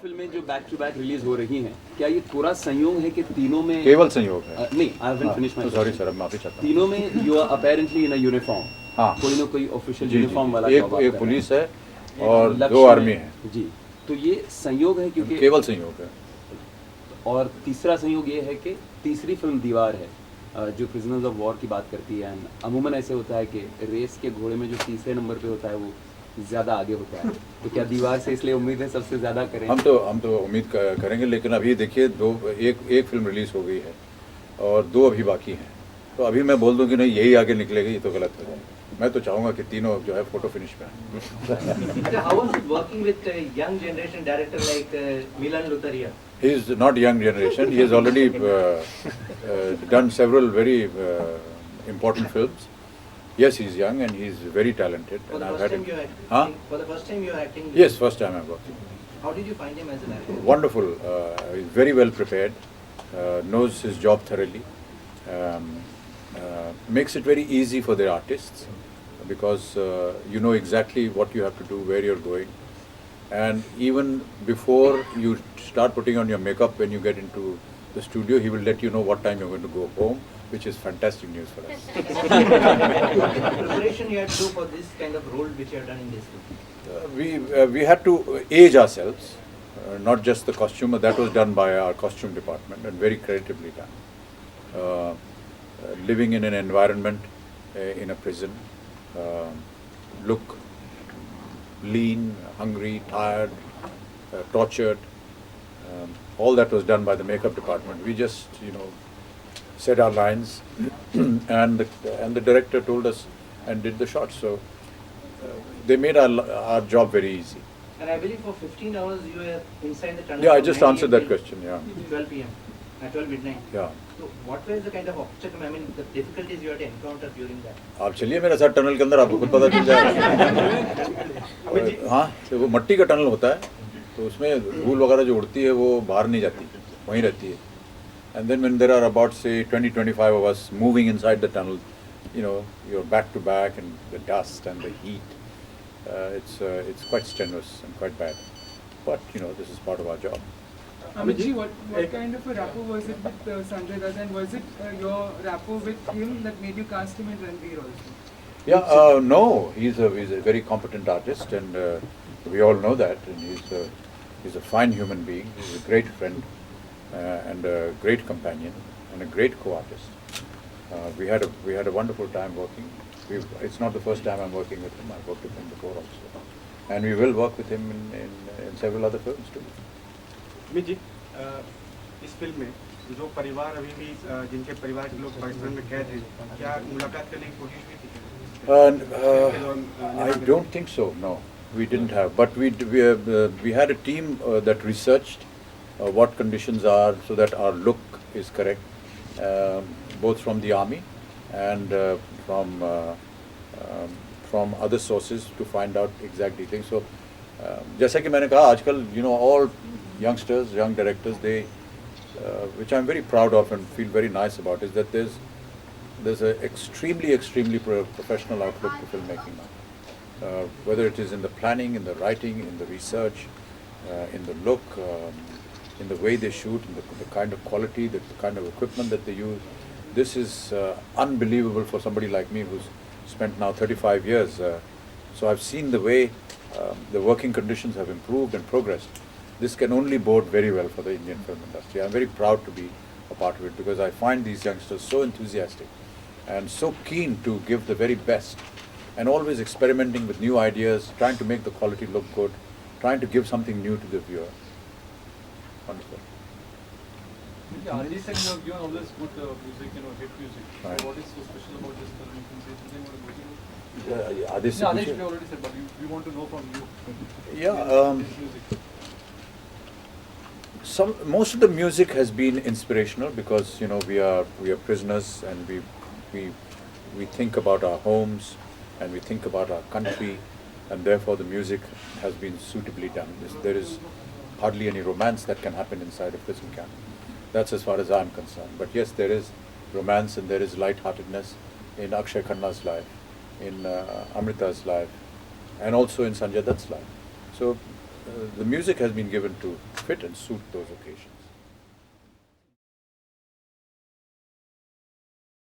फिल्में जो back to back release हो रही हैं, क्या ये पूरा संयोग है कि तीनों में केवल संयोग है। नहीं, I haven't finish my sorry sir, माफी चाहता हूँ। तीनों में you are apparently in a uniform. हाँ, कोई ना कोई ऑफिशियल जी यूनिफॉर्म वाला जी, जॉब एक पुलिस है है और लक्ष्य 2 आर्मी में। है। जी, तो ये संयोग है क्योंकि केवल संयोग है। और तीसरा संयोग ये है कि तीसरी फिल्म दीवार है जो प्रिजनर्स ऑफ वॉर की बात करती है। एंड अमूमन ऐसे होता है कि रेस के घोड़े में जो तीसरे नंबर पे होता है वो ज़्यादा आगे होता है। तो क्या दीवार से इसलिए उम्मीद है सबसे ज़्यादा करें? हम तो उम्मीद करेंगे, लेकिन अभी देखिए एक फिल्म रिलीज हो गई है और 2 अभी बाकी हैं। तो अभी मैं बोल दूं कि नहीं यही आगे निकलेगी, ये तो गलत हो जाएगा। मैं तो चाहूँगा कि तीनों जो है फोटो फिनिश पे आए। How was it working with a young generation director like Milan Lutheria? He is not young generation. He has already done several very important films. Yes, he's young and he's very talented. For And the I've first had time him. you are Huh? for the first time you are acting. Yes, first time I'm working. How did you find him as an actor? Wonderful. He's very well prepared. Knows his job thoroughly. Um, makes it very easy for the artists because you know exactly what you have to do, where you're going. And even before you start putting on your makeup, when you get into the studio, he will let you know what time you're going to go home, which is fantastic news for us. The preparation you had to do for this kind of role which you have done in this film. We had to age ourselves, not just the costume, but that was done by our costume department and very creditably done. Living in an environment in a prison, look lean, hungry, tired, tortured. All that was done by the makeup department. We just, said our lines, and the director told us and did the shots. So they made our job very easy. And I believe for 15 hours you were inside the tunnel. Yeah, I from just 9 answered AM that till question. Yeah, 12 p.m. at 12 midnight. yeah. So what was the kind of obstacle? I mean, the difficulties you had to encounter during that. आप चलिए मेरे साथ tunnel के अंदर, आपको खुद पता चल जाएगा। हाँ, तो वो मट्टी का टनल होता है, तो उसमें धूल वगैरह जो उड़ती है वो बाहर नहीं जाती, वहीं रहती है। And then when there are about say 20-25 of us moving inside the tunnel, you're back to back and the dust and the heat, it's quite strenuous and quite bad. But this is part of our job. Amit ji, what kind of a rapport was it with Sanjay Dutt, and was it your rapport with him that made you cast him in Ranveer also? Yeah, no, he's a very competent artist, and we all know that. And he's a fine human being. He's a great friend and a great companion and a great co-artist. We had a wonderful time working. It's not the first time I'm working with him. I've worked with him before also, and we will work with him in several other films too. Amit ji, इस film में जो परिवार अभी भी जिनके परिवार के लोग पाकिस्तान में कैद हैं, क्या मुलाकात करने की कोशिश की थी? I don't think so. No, we didn't have. But we had a team that researched what conditions are so that our look is correct, both from the army and from other sources to find out exact details. So, जैसा कि मैंने कहा, आजकल all youngsters, young directors, they, which I'm very proud of and feel very nice about, is that there's an extremely professional outlook to filmmaking now. Whether it is in the planning, in the writing, in the research, in the look, in the way they shoot, in the kind of quality, the kind of equipment that they use. This is unbelievable for somebody like me who's spent now 35 years. So I've seen the way the working conditions have improved and progressed. This can only bode very well for the Indian film industry. I'm very proud to be a part of it because I find these youngsters so enthusiastic and so keen to give the very best and always experimenting with new ideas, trying to make the quality look good, trying to give something new to the viewer. Wonderful. Arjit Singh, you have given all this good music, hit music. Right. So what is so special about this film? You can say something about it. Adesh, No, Adesh, we already said, but we want to know from you. Yeah, This music. most of the music has been inspirational because we are prisoners and we think about our homes and we think about our country, and therefore the music has been suitably done. There is hardly any romance that can happen inside a prison camp. That's as far as I'm concerned. But yes, there is romance and there is lightheartedness in Akshay Khanna's life, in Amrita's life, and also in Sanjay Dutt's life. So the music has been given to fit and suit those occasions.